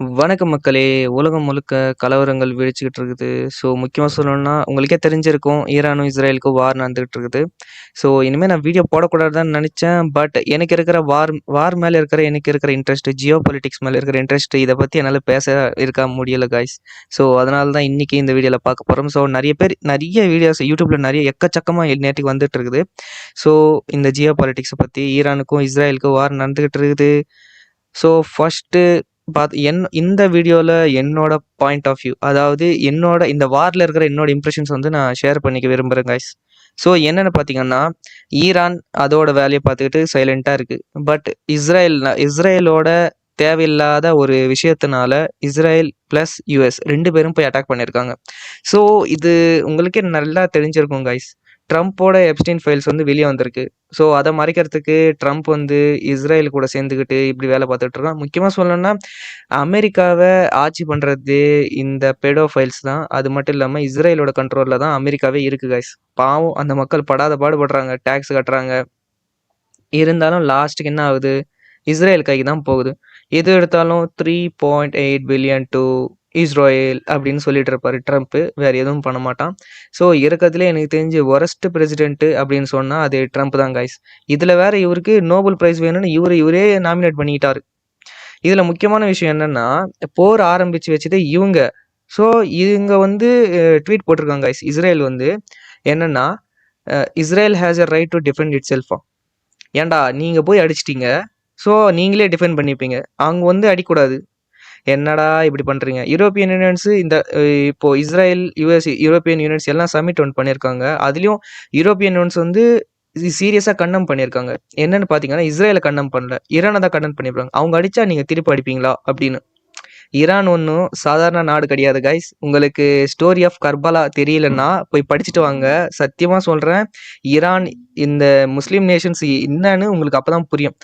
வணக்கம் மக்களே! உலகம் முழுக்க கலவரங்கள் வெடிச்சுக்கிட்டு இருக்குது. ஸோ, முக்கியமா சொல்லணும்னா, உங்களுக்கே தெரிஞ்சிருக்கும். ஈரானும், இஸ்ரேலுக்கும் வார் நடந்துகிட்டு இருக்குது. ஸோ, இனிமே நான் வீடியோ போடக்கூடாதுன்னு நெனச்சேன். பட் எனக்கு இருக்கிற வார் வார் மேல இருக்கிற எனக்கு இருக்கிற இன்ட்ரெஸ்ட், ஜியோ பாலிடிக்ஸ் மேல இருக்கிற இன்ட்ரெஸ்ட் இத பத்தி என்னால இருக்க முடியல காய்ஸ். ஸோ, அதனால தான் இன்னைக்கு இந்த வீடியோல பார்க்க போறோம். ஸோ, நெறைய வீடியோஸ் YouTubeல நெறைய எக்கச்சக்கமா நேத்துக்கு வந்துட்டு இருக்குது. ஸோ, இந்த ஜியோ பாலிடிக்ஸ பத்தி ஈரானுக்கும், இஸ்ரேலுக்கும் வார் நடந்துகிட்டு இருக்குது. ஸோ, ஃபர்ஸ்ட்டு இந்த வீடியோல என்னோட பாயிண்ட் ஆஃப் வியூ, அதாவது என்னோட இந்த வார்ல இருக்கிற என்னோட இம்ப்ரஷன்ஸ் வந்து நான் ஷேர் பண்ணிக்க விரும்புறேன் காய்ஸ். ஸோ, என்னன்னு பார்த்தீங்கன்னா, ஈரான் அதோட வேலைய பார்த்துக்கிட்டு சைலன்ட்டா இருக்கு. பட் இஸ்ரேலோட தேவையில்லாத ஒரு விஷயத்தினால இஸ்ரேல் பிளஸ் யுஎஸ் 2 பேரும் போய் அட்டாக் பண்ணியிருக்காங்க. ஸோ, இது உங்களுக்கே நல்லா தெரிஞ்சிருக்கும் காய்ஸ். ட்ரம்ப்போட எப்ஸ்டீன் ஃபைல்ஸ் வந்து வெளிய வந்திருக்கு. ஸோ, அத மறைக்கிறதுக்கு ட்ரம்ப் வந்து இஸ்ரேல் கூட சேர்ந்துக்கிட்டு இப்படி வேலை பார்த்துட்டு இருக்கான். முக்கியமா சொல்லணும்னா, அமெரிக்காவ ஆட்சி பண்றது இந்த பெடோஃபைல்ஸ் தான். அது மட்டும் இல்லாம இஸ்ரேலோட கண்ட்ரோல்ல தான் அமெரிக்காவே இருக்கு காய்ஸ். பாவம் அந்த மக்கள் படாத பாடுபடுறாங்க. டாக்ஸ் கட்டுறாங்க. இருந்தாலும் லாஸ்ட்டுக்கு என்ன ஆகுது? இஸ்ரேல் கைக்கு தான் போகுது. எது எடுத்தாலும் 3.8 பில்லியன் டூ இஸ்ரேல் அப்படின்னு சொல்லிட்டு இருப்பாரு ட்ரம்ப். வேற எதுவும் பண்ண மாட்டான். ஸோ, இருக்கறதுலே எனக்கு தெரிஞ்சு வொர்ஸ்ட் பிரசிடென்ட் அப்படின்னு சொன்னா அது ட்ரம்ப் தான் காய்ஸ். இதுல வேற இவருக்கு நோபல் பிரைஸ் வேணும்னு இவரே நாமினேட் பண்ணிக்கிட்டாரு. இதுல முக்கியமான விஷயம் என்னன்னா, போர் ஆரம்பிச்சு வச்சது இவங்க. ஸோ, இவங்க வந்து ட்வீட் போட்டிருக்காங்க காய்ஸ். இஸ்ரேல் வந்து என்னன்னா, Israel has a right to defend it செல்ஃபா. ஏன்டா நீங்க போய் அடிச்சிட்டீங்க. ஸோ, நீங்களே டிஃபெண்ட் பண்ணிப்பீங்க. அவங்க வந்து அடிக்கக்கூடாது. என்னடா இப்படி பண்றீங்க? யூரோப்பியன் யூனியன்ஸ் இந்த இப்போ இஸ்ரேல், யுஎஸ், யூரோப்பியன் யூனியன்ஸ் எல்லாம் சமிட் ஒன்று பண்ணியிருக்காங்க. அதுலயும் யூரோப்பியன் யூனியன்ஸ் வந்து சீரியஸா கண்டம் பண்ணியிருக்காங்க. என்னன்னு பாத்தீங்கன்னா, இஸ்ரேலை கண்டம் பண்ணல, ஈரானை தான் கண்டம் பண்ணியிருக்காங்க. அவங்க அடிச்சா நீங்க திருப்பி அடிப்பீங்களா அப்படின்னு. ஈரான் ஒன்றும் சாதாரண நாடு கிடையாது காய்ஸ். உங்களுக்கு ஸ்டோரி ஆஃப் கர்பலா தெரியலன்னா போய் படிச்சுட்டு வாங்க. சத்தியமா சொல்றேன், ஈரான் இந்த முஸ்லீம் நேஷன்ஸ் என்னன்னு உங்களுக்கு அப்பதான் புரியும்.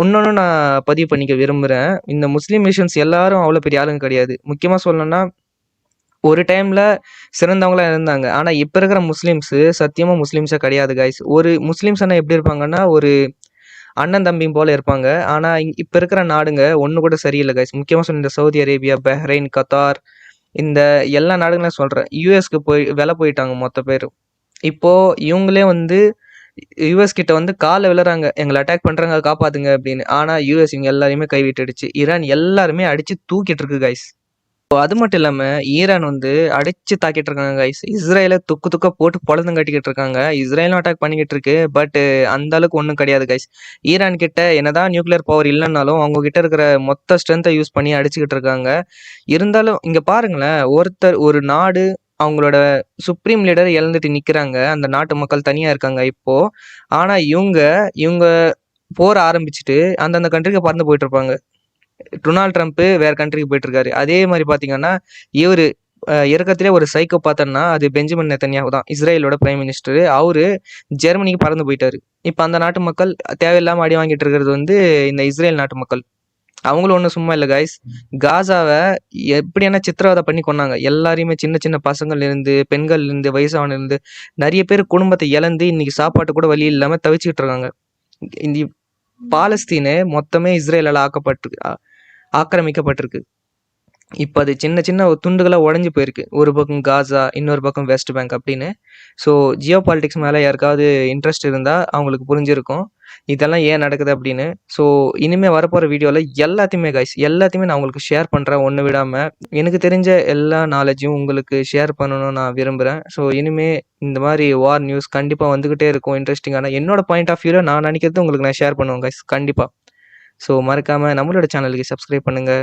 இன்னொன்னு நான் பதிவு பண்ணிக்க விரும்புறேன். இந்த முஸ்லீம் நேஷன்ஸ் எல்லாரும் அவ்வளோ பெரிய ஆளுங்க கிடையாது. முக்கியமா சொல்லணும்னா, ஒரு டைம்ல சிறந்தவங்களா இருந்தாங்க. ஆனா இப்ப இருக்கிற முஸ்லிம்ஸ் சத்தியமா முஸ்லிம்ஸா கிடையாது காய்ஸ். ஒரு முஸ்லிம்ஸ்னா எப்படி இருப்பாங்கன்னா, ஒரு அண்ணன் தம்பியும் போல இருப்பாங்க. ஆனா இப்ப இருக்கிற நாடுங்க ஒண்ணு கூட சரியில்லை காய்ஸ். முக்கியமா சொன்ன இந்த சவுதி அரேபியா, பஹ்ரைன், கத்தார், இந்த எல்லா நாடுகளும் சொல்றேன். யுஎஸ்க்கு போயிட்டாங்க மொத்த பேரும். இப்போ இவங்களே வந்து யுஎஸ் கிட்ட வந்து கால விழுறாங்க, எங்களை அட்டாக் பண்றாங்க காப்பாத்துங்க அப்படின்னு. ஆனா யுஎஸ் இவங்க எல்லாரையுமே கைவிட்டுடுச்சு. ஈரான் எல்லாருமே அடிச்சு தூக்கிட்டு இருக்கு காய்ஸ். அது மட்டும் இல்லாம ஈரான் வந்து அடிச்சு தாக்கிட்டு இருக்காங்க கைஸ். இஸ்ரேல துக்கா போட்டு பொழந்து கட்டிக்கிட்டு இருக்காங்க. இஸ்ரேலும் அட்டாக் பண்ணிக்கிட்டு இருக்கு. பட் அந்த அளவுக்கு ஒன்றும் கிடையாது கைஸ். ஈரான் கிட்ட என்னதான் நியூக்ளியர் பவர் இல்லைன்னாலும் அவங்க கிட்ட இருக்கிற மொத்த ஸ்ட்ரென்த்தை யூஸ் பண்ணி அடிச்சுக்கிட்டு இருக்காங்க. இருந்தாலும் இங்க பாருங்களேன், ஒரு நாடு அவங்களோட சுப்ரீம் லீடர் இழந்துட்டு நிக்கிறாங்க. அந்த நாட்டு மக்கள் தனியா இருக்காங்க இப்போ. ஆனா இவங்க போற ஆரம்பிச்சுட்டு அந்தந்த கண்ட்ரிக்கு பறந்து போயிட்டு இருப்பாங்க. டொனால்ட் ட்ரம்ப் வேற கண்ட்ரிக்கு போயிட்டு இருக்காரு. அதே மாதிரி பாத்தீங்கன்னா, இவரு இறக்கத்திலே ஒரு சைக்கோ பார்த்தோம்னா அது பெஞ்சமின் நெத்தன்யாஹு தான், இஸ்ரேலோட பிரைம் மினிஸ்டர். அவரு ஜெர்மனிக்கு பறந்து போயிட்டாரு. இப்ப அந்த நாட்டு மக்கள் தேவையில்லாம அடி வாங்கிட்டு இருக்கிறது வந்து இந்த இஸ்ரேல் நாட்டு மக்கள். அவங்களும் ஒன்றும் சும்மா இல்லை காய்ஸ். காசாவை எப்படியான சித்திரவதை பண்ணி கொண்டாங்க. எல்லாரையுமே சின்ன சின்ன பசங்கள்ல இருந்து, பெண்கள்ல இருந்து, வயசானல இருந்து நிறைய பேர் குடும்பத்தை இழந்து இன்னைக்கு சாப்பாட்டு கூட வழி இல்லாம தவிச்சுக்கிட்டு இருக்காங்க. இந்த பாலஸ்தீனு மொத்தமே இஸ்ரேலால ஆக்கிரமிக்கப்பட்டிருக்கு. இப்ப அது சின்ன சின்ன துண்டுகளா உடைஞ்சு போயிருக்கு. ஒரு பக்கம் காசா, இன்னொரு பக்கம் வெஸ்ட் பேங்க் அப்படின்னு. ஸோ, ஜியோ பாலிடிக்ஸ் மேல யாருக்காவது இன்ட்ரெஸ்ட் இருந்தா அவங்களுக்கு புரிஞ்சிருக்கும் இதெல்லாம் ஏன் நடக்குது அப்படின்னு. ஸோ, இனிமே வரப்போற வீடியோல எல்லாத்தையுமே நான் உங்களுக்கு ஷேர் பண்றேன், ஒன்று விடாம. எனக்கு தெரிஞ்ச எல்லா நாலேஜும் உங்களுக்கு ஷேர் பண்ணணும்னு நான் விரும்புறேன். ஸோ, இனிமே இந்த மாதிரி வார் நியூஸ் கண்டிப்பா வந்துகிட்டே இருக்கும். இன்ட்ரெஸ்டிங்கான என்னோட பாயிண்ட் ஆஃப் வியூல நான் நினைக்கிறது உங்களுக்கு நான் ஷேர் பண்ணுவேன் கைஸ், கண்டிப்பா. ஸோ, மறக்காம நம்மளோட சேனலுக்கு சப்ஸ்கிரைப் பண்ணுங்க.